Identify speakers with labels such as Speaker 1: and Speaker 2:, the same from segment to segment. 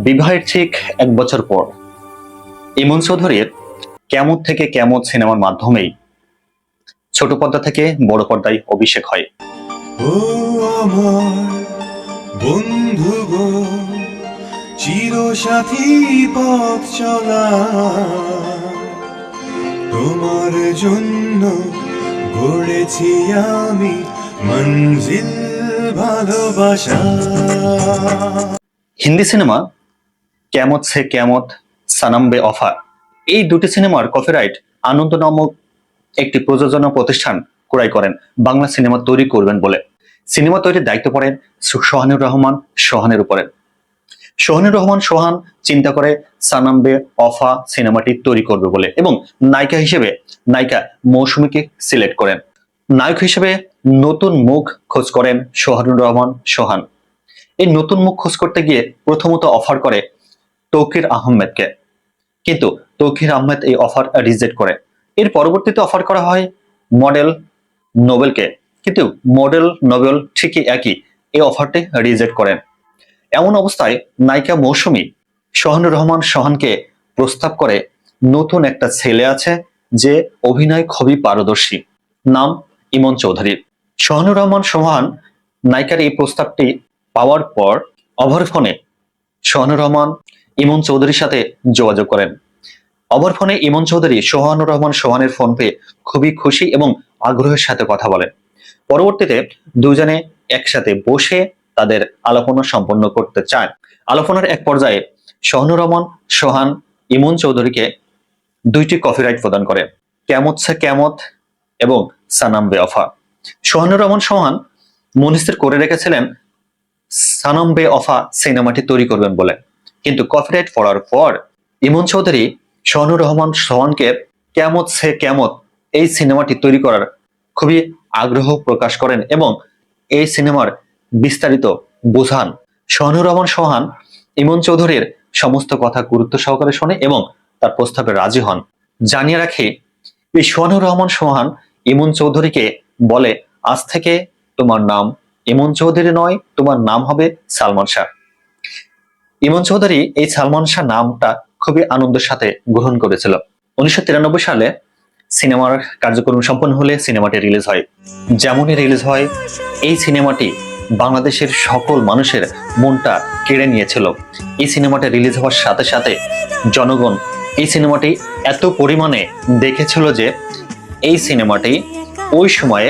Speaker 1: বিবাহের ঠিক 1 বছর পর ইমন চৌধুরীর কেমত থেকে কেমত সিনেমার মাধ্যমেই ছোট পর্দা থেকে বড় পর্দায় অভিষেক হয়।
Speaker 2: ও আমার বন্ধু গো, চিরসাথী পথ চলা, তোমার জন্য গড়েছি আমি মঞ্জিল ভালোবাসা।
Speaker 1: হিন্দি সিনেমা কেমত সে কেমত, সনম বে ওফা, এই দুটি সিনেমার কপিরাইট আনন্দ নামক একটি প্রযোজনা প্রতিষ্ঠান ক্রয় করেন বাংলা সিনেমা তৈরি করবেন বলে। সিনেমা তৈরির দায়িত্ব পড়েন সোহানুর রহমান সোহানের উপরে। সোহানুর রহমান সোহান চিন্তা করে সনম বে ওফা সিনেমাটি তৈরি করবে বলে এবং নায়িকা হিসেবে নায়িকা মৌসুমীকে সিলেক্ট করেন। নায়ক হিসেবে নতুন মুখ খোঁজ করেন সোহানুর রহমান সোহান। এই নতুন মুখ খোঁজ করতে গিয়ে প্রথমত অফার করে তৌকির আহমেদকে, কিন্তু তৌকির আহমেদ এই অফার রিজেক্ট করে। এর পরবর্তীতে অফার করা হয় মডেল নোবেলকে, কিন্তু মডেল নোবেল ঠিকই একই এই অফারটি রিজেক্ট করেন। এমন অবস্থায় নায়িকা মৌসুমী সোহানুর রহমান সোহানকে প্রস্তাব করে নতুন একটা ছেলে আছে যে অভিনয় খুবই পারদর্শী, নাম ইমন চৌধুরী। সোহানুর রহমান সোহান নায়িকার এই প্রস্তাবটি পাওয়ার পর অভর ফোনে সোহানুর রহমান ইমন চৌধুরীর সাথে যোগাযোগ করেন। অভর ফোনে ইমন চৌধুরী সোহানুর রহমান সোহানের ফোন পেয়ে খুবই খুশি এবং আগ্রহের সাথে কথা বলেন। পরবর্তীতে দুজনে একসাথে বসে তাদের আলোচনা সম্পন্ন করতে চান। আলোচনার এক পর্যায়ে সোহানুর রহমান সোহান ইমন চৌধুরীকে দুইটি কপিরাইট প্রদান করে, কেমত সে কেমত এবং সনম বে ওফা। সোহানুর রহমান সোহান মনস্থির করে রেখেছিলেন সনম বে ওফা সিনেমাটি তৈরি করবেন বলে, কিন্তু কপিরাইট পড়ার পর ইমন চৌধুরী সোহানুর রহমান সোহানকে কেমত সে কেমত এই সিনেমাটি তৈরি করার খুবই আগ্রহ প্রকাশ করেন এবং এই সিনেমার বিস্তারিত বোঝান। সোহানুর রহমান সোহান ইমন চৌধুরীর সমস্ত কথা গুরুত্ব সহকারে শোনে এবং তার প্রস্তাবে রাজি হন। জানিয়ে রাখি, এই সোহানুর রহমান সোহান ইমন চৌধুরীকে বলে, আজ থেকে তোমার নাম ইমন চৌধুরী নয়, তোমার নাম হবে সালমান শাহ। ইমন চৌধুরী এই সালমান শাহ নামটা খুবই আনন্দের সাথে গ্রহণ করেছিল। 1993 সালে সিনেমার কার্যক্রম সম্পন্ন হলে সিনেমাটি রিলিজ হয়। যেমনই রিলিজ হয় এই সিনেমাটি বাংলাদেশের সকল মানুষের মনটা কেড়ে নিয়েছিল। এই সিনেমাটা রিলিজ হওয়ার সাথে সাথে জনগণ এই সিনেমাটি এত পরিমাণে দেখেছিল যে এই সিনেমাটি ওই সময়ে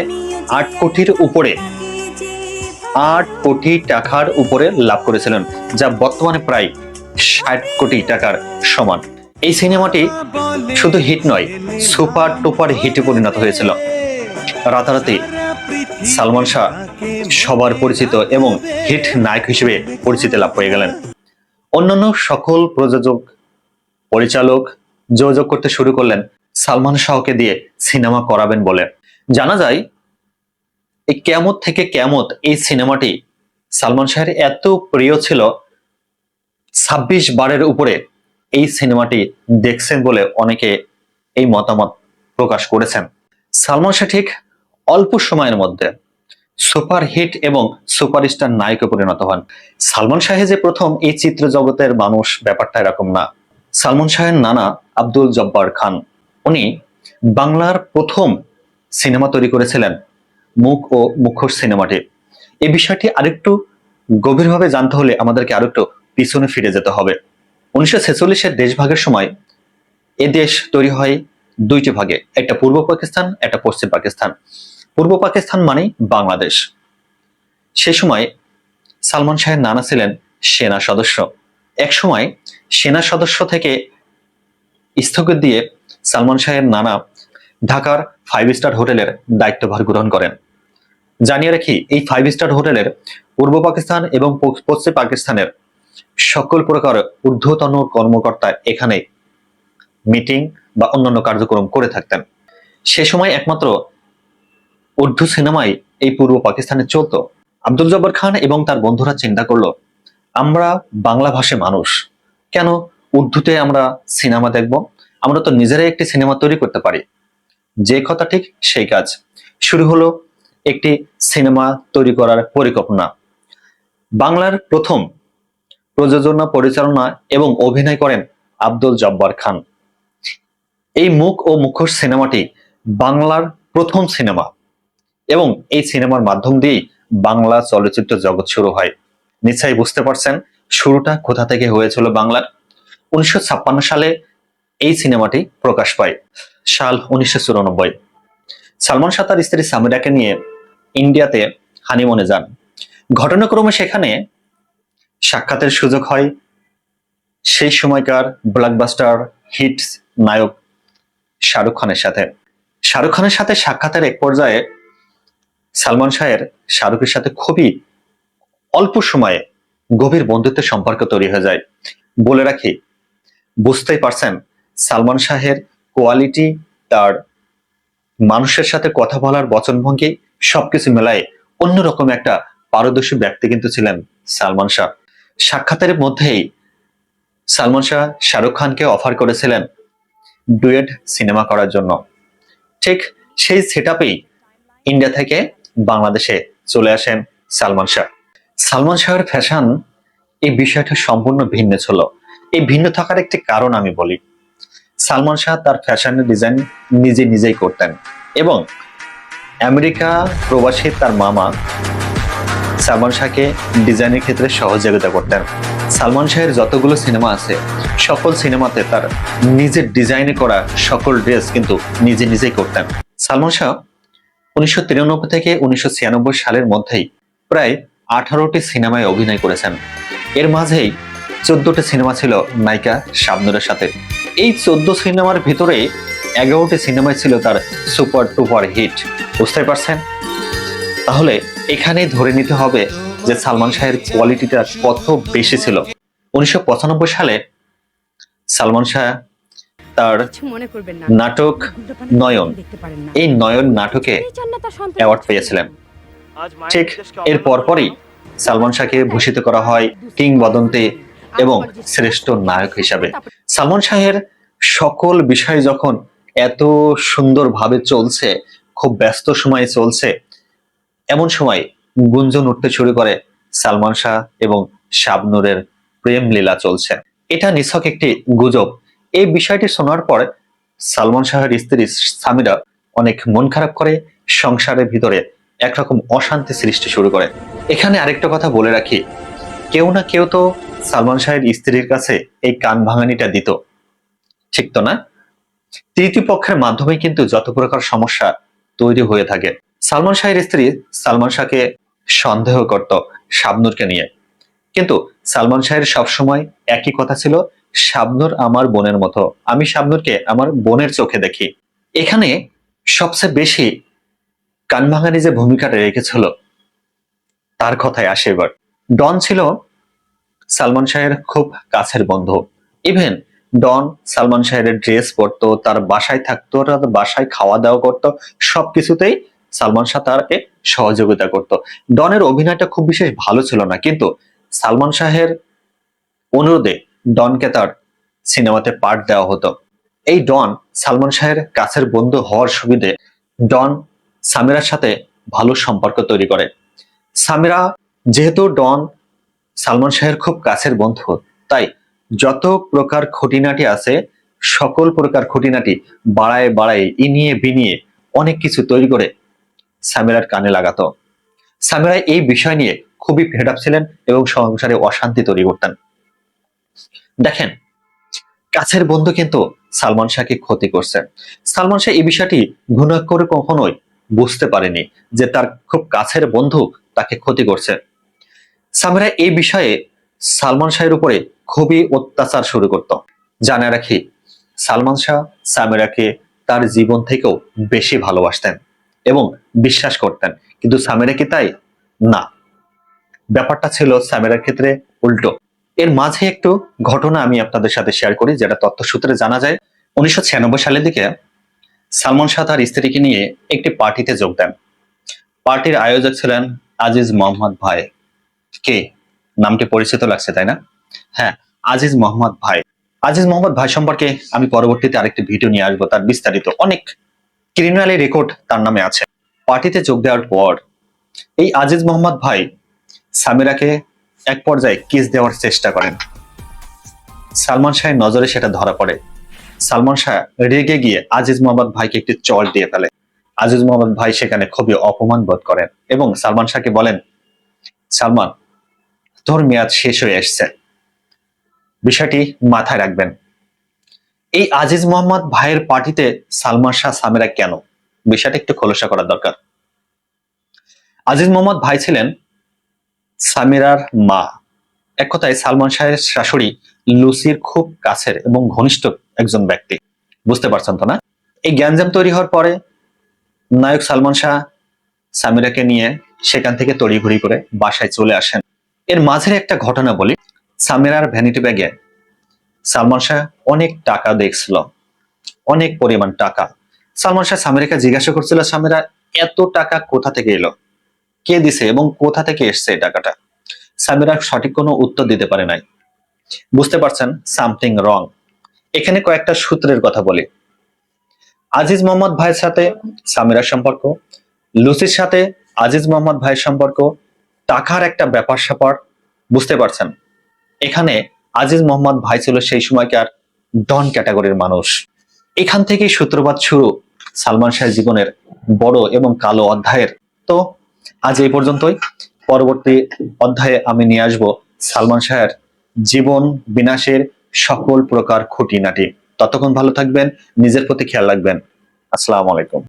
Speaker 1: 8 কোটির উপরে 8 কোটি টাকার উপরে লাভ করেছিলেন, যা বর্তমানে প্রায় 60 কোটি টাকার সমান। এই সিনেমাটি শুধু হিট নয়, সুপার টুপার হিটে পরিণত হয়েছিল। রাতারাতি সালমান শাহ সবার পরিচিত এবং হিট নায়ক হিসেবে পরিচিতি লাভ হয়ে গেলেন। অন্যান্য সকল প্রযোজক পরিচালক যোগাযোগ করতে শুরু করলেন সালমান শাহকে দিয়ে সিনেমা করাবেন বলে। জানা যায় এই কেমত থেকে কেমত এই সিনেমাটি সালমান শাহের এত প্রিয় ছিল, 26 বারের উপরে এই সিনেমাটি দেখছেন বলে অনেকে এই মতামত প্রকাশ করেছেন। সালমান শাহ ঠিক অল্প সময়ের মধ্যে সুপার হিট এবং সুপারস্টার নায়কে পরিণত হন। সালমান শাহে যে প্রথম এই চিত্র জগতের মানুষ, ব্যাপারটা এরকম না। সালমান শাহের নানা আব্দুল জব্বার খান, উনি বাংলার প্রথম সিনেমা তৈরি করেছিলেন মুখ ও মুখোশ সিনেমাটি। এই বিষয়টি আরেকটু গভীরভাবে জানতে হলে আমাদেরকে আরেকটু পিছনে ফিরে যেতে হবে। 1946-এর দেশভাগের সময় এ দেশ তৈরি হয় দুইটি ভাগে, একটা পূর্ব পাকিস্তান, একটা পশ্চিম পাকিস্তান। পূর্ব পাকিস্তান মানেই বাংলাদেশ। সে সময় সালমান শাহের নানা ছিলেন সেনা সদস্য। এক সময় সেনা সদস্য থেকে স্থগিত দিয়ে সালমান শাহের নানা ঢাকার 5 স্টার হোটেলের দায়িত্বভার গ্রহণ করেন। জানিয়ে রাখি, এই 5 স্টার হোটেলের পূর্ব পাকিস্তান এবং পশ্চিম পাকিস্তানের সকল প্রকার ঊর্ধ্বতন কর্মকর্তা এখানে মিটিং বা অন্যান্য কার্যক্রম করে থাকতেন। সে সময় একমাত্র উর্দু সিনেমাই এই পূর্ব পাকিস্তানে চলতো। আব্দুল জব্বার খান এবং তার বন্ধুরা চিন্তা করলো, আমরা বাংলা ভাষী মানুষ, কেন উর্দুতে আমরা সিনেমা দেখব? আমরা তো নিজেরাই একটি সিনেমা তৈরি করতে পারি। যে কথা ঠিক সেই কাজ। শুরু হলো একটি সিনেমা তৈরি করার পরিকল্পনা। বাংলার প্রথম প্রযোজনা, পরিচালনা এবং অভিনয় করেন আব্দুল জব্বার খান। এই মুখ ও মুখোশ সিনেমাটি বাংলার প্রথম সিনেমা এবং এই সিনেমার মাধ্যম দিয়েই বাংলা চলচ্চিত্র জগৎ শুরু হয়। নিশ্চয়ই বুঝতে পারছেন শুরুটা কোথা থেকে হয়েছিল বাংলার। 1956 সালে এই সিনেমাটি প্রকাশ পায়। সাল 1994। সালমান শাহ তার স্ত্রী সামিরাকে নিয়ে ইন্ডিয়াতে হানিমুনে যান। ঘটনাক্রমে সেখানে সাক্ষাতের সুযোগ হয় সেই সময়কার ব্লকবাস্টার হিট নায়ক শাহরুখ খানের সাথে। শাহরুখ খানের সাথে সাক্ষাতের এক পর্যায়ে সালমান শাহের শাহরুখের সাথে খুবই অল্প সময়ে গভীর বন্ধুত্বের সম্পর্ক তৈরি হয়ে যায়। বলে রাখি, বুঝতেই পারছেন সালমান শাহের কোয়ালিটি, তার মানুষের সাথে কথা বলার বচনভঙ্গি সবকিছু মেলায় অন্যরকম একটা পারদর্শী ব্যক্তি কিন্তু ছিলেন সালমান শাহ। সাক্ষাতের মধ্যেই সালমান শাহ শাহরুখ খানকে অফার করেছিলেন ডুয়েট সিনেমা করার জন্য। ঠিক সেই সেটআপেই ইন্ডিয়া থেকে বাংলাদেশে চলে আসেন সালমান শাহ। সালমান শাহের ফ্যাশন এই বিষয়টা সম্পূর্ণ ভিন্ন ছিল। এই ভিন্ন থাকার একটি কারণ আমি বলি। সালমান শাহ তার ফ্যাশনের ডিজাইন নিজেই করতেন এবং আমেরিকা প্রবাসী তার মামা সালমান শাহকে ডিজাইনের ক্ষেত্রে সহযোগিতা করতেন। সালমান শাহের যতগুলো সিনেমা আছে সকল সিনেমাতে তার নিজের ডিজাইনে করা সকল ড্রেস কিন্তু নিজেই করতেন। সালমান শাহ 1993 থেকে 1996 সালের মধ্যেই প্রায় 18টি সিনেমায় অভিনয় করেছেন। এর মাঝেই 14টি সিনেমা ছিল নায়িকা শাবনূরের সাথে। এই 14 সিনেমার ভিতরে 11টি সিনেমায় ছিল তার সুপার টুপার হিট। বুঝতে পারছেন? তাহলে এখানেই ধরে নিতে হবে যে সালমান শাহের কোয়ালিটিটা কত বেশি ছিল। 1995 সালে সালমান শাহ তার নাটক নয়ন, এই নয়ন নাটকে অ্যাওয়ার্ড পেয়েছিলেন। ঠিক এর পরপরই সালমান শাহকে ভূষিত করা হয় কিংবদন্তি এবং শ্রেষ্ঠ নায়ক হিসাবে। সালমান শাহের সকল বিষয় যখন এত সুন্দরভাবে চলছে, খুব ব্যস্ত সময়ে চলছে, এমন সময় গুঞ্জন উঠতে শুরু করে সালমান শাহ এবং শাবনূরের প্রেম লীলা চলছে। এটা নিছক একটি গুজব। এই বিষয়টি শোনার পর সালমান শাহের স্ত্রী সামিরা অনেক মন খারাপ করে, সংসারের ভিতরে একরকম অশান্তি সৃষ্টি শুরু করে। এখানে আরেকটা কথা বলে রাখি, কেউ না কেউ তো সালমান শাহের স্ত্রীর কাছে এই কান ভাঙানিটা দিত, ঠিক তো না? তৃতীয় পক্ষের মাধ্যমে কিন্তু যত প্রকার সমস্যা তৈরি হয়ে থাকে। সালমান শাহের স্ত্রী সালমান শাহকে সন্দেহ করত শাবনূরকে নিয়ে, কিন্তু সালমান শাহের সবসময় একই কথা ছিল, শাবনূর আমার বোনের মতো, আমি শাবনূরকে আমার বোনের চোখে দেখি। এখানে সবচেয়ে বেশি কানভাঙানি যে ভূমিকাটা রেখেছিল তার কথায় আসে এবার। ডন ছিল সালমান শাহের খুব কাছের বন্ধু। ইভেন ডন সালমান শাহের ড্রেস পরতো, তার বাসায় থাকতো, তার বাসায় খাওয়া দাওয়া করতো, সবকিছুতেই সালমান শাহ তাকে সহযোগিতা করত। ডনের অভিনয়টা খুব বিশেষ ভালো ছিল না, কিন্তু সালমান শাহের অনুরোধে ডনকে তার সিনেমাতে পার্ট দেওয়া হতো। এই ডন সালমান শাহের কাছের বন্ধু হওয়ার সুবিধে ডন সামিরার সাথে ভালো সম্পর্ক তৈরি করে। সামিরা যেহেতু ডন সালমান শাহের খুব কাছের বন্ধু, তাই যত প্রকার খুঁটিনাটি আছে সকল প্রকার খুঁটিনাটি বাড়ায় ইনিয়ে বিনিয়ে অনেক কিছু তৈরি করে সামিরার কানে লাগাতো। সামিরা এই বিষয় নিয়ে খুবই ফেড আপ ছিলেন এবং সংসারে অশান্তি তৈরি করতেন। দেখেন, কাছের বন্ধু কিন্তু সালমান শাহকে ক্ষতি করছে। সালমান শাহ এই বিষয়টি ঘুণা করে কখনোই বুঝতে পারেনি যে তার খুব কাছের বন্ধু তাকে ক্ষতি করছে। সামিরা এই বিষয়ে সালমান শাহের উপরে খুবই অত্যাচার শুরু করত। জানা রাখি, সালমান শাহ সামিরাকে তার জীবন থেকেও বেশি ভালোবাসতেন এবং বিশ্বাস করতেন, কিন্তু সামিরা কি তাই? না, ব্যাপারটা ছিল সামিরার ক্ষেত্রে উল্টো। এর মাঝে একটু ঘটনা আমি আপনাদের সাথে শেয়ার করি, যেটা তথ্যসূত্রে জানা যায়। 1996 সালের দিকে সালমান শাহ তার স্ত্রীকে নিয়ে একটি পার্টিতে যোগ দেন। পার্টির আয়োজক ছিলেন আজিজ মোহাম্মদ ভাই। কে? নামটি পরিচিত লাগছে, তাই না? হ্যাঁ, আজিজ মোহাম্মদ ভাই। আজিজ মোহাম্মদ ভাই সম্পর্কে আমি পরবর্তীতে আরেকটি ভিডিও নিয়ে আসবো, তার বিস্তারিত অনেক ক্রিমিনালি রেকর্ড তার নামে আছে। পার্টিতে যোগ দেওয়ার পর এই আজিজ মোহাম্মদ ভাই সামিরাকে এক পর্যায়ে কিস দেওয়ার চেষ্টা করেন। সালমান শাহের নজরে সেটা ধরা পড়ে। সালমান শাহ রেগে গিয়ে আজিজ মোহাম্মদ ভাইকে একটি চড় দিয়ে ফেলে। আজিজ মোহাম্মদ ভাই সেখানে খুবই অপমান বোধ করেন এবং সালমান শাহকে বলেন, সালমান, তোর মেয়াদ শেষ হয়ে এসছে, বিষয়টি মাথায় রাখবেন। এই আজিজ মোহাম্মদ ভাইয়ের পার্টিতে সালমান শাহ সামিরা কেন, বিষয়টা একটু খোলসা করা দরকার। আজিজ মোহাম্মদ ভাই ছিলেন সামিরার মা, এক কথায় সালমান শাহের শাশুড়ি লুসির খুব কাছের এবং ঘনিষ্ঠ একজন ব্যক্তি। বুঝতে পারছেন তো না? এই গ্যাঞ্জাম তৈরি হওয়ার পরে নায়ক সালমান শাহ সামিরাকে নিয়ে সেখান থেকে তড়িঘড়ি করে বাসায় চলে আসেন। এর মাঝের একটা ঘটনা বলি। সামিরার ভ্যানিটি ব্যাগে সালমান শাহ অনেক টাকা দেখছিল, অনেক পরিমাণ টাকা। সালমান শাহ সামিরাকে জিজ্ঞাসা করছিল, সামিরা, এত টাকা কোথা থেকে এলো, কে দিছে এবং কোথা থেকে এসছে এই টাকাটা? সামিরা সঠিক কোনো উত্তর দিতে পারে নাই। বুঝতে পারছেন সামথিং রং। এখানে কয়েকটা সূত্রের কথা বলি। আজিজ মোহাম্মদ ভাইয়ের সাথে সামিরার সম্পর্ক, লুসির সাথে আজিজ মোহাম্মদ ভাইয়ের সম্পর্ক, টাকার একটা ব্যাপার স্যাপার। বুঝতে পারছেন, এখানে আজিজ মোহাম্মদ ভাই ছিল সেই সময়কার ডন ক্যাটাগরির মানুষ। এখান থেকেই সূত্রপাত শুরু সালমান শাহের জীবনের বড় এবং কালো অধ্যায়ের। তো আজ এই পর্যন্তই। পরবর্তী অধ্যায়ে আমি নিয়ে আসব সালমান শাহের জীবন বিনাশের সকল প্রকার খুঁটিনাটি। ততক্ষণ ভালো থাকবেন, নিজের প্রতি খেয়াল রাখবেন। আসসালামু আলাইকুম।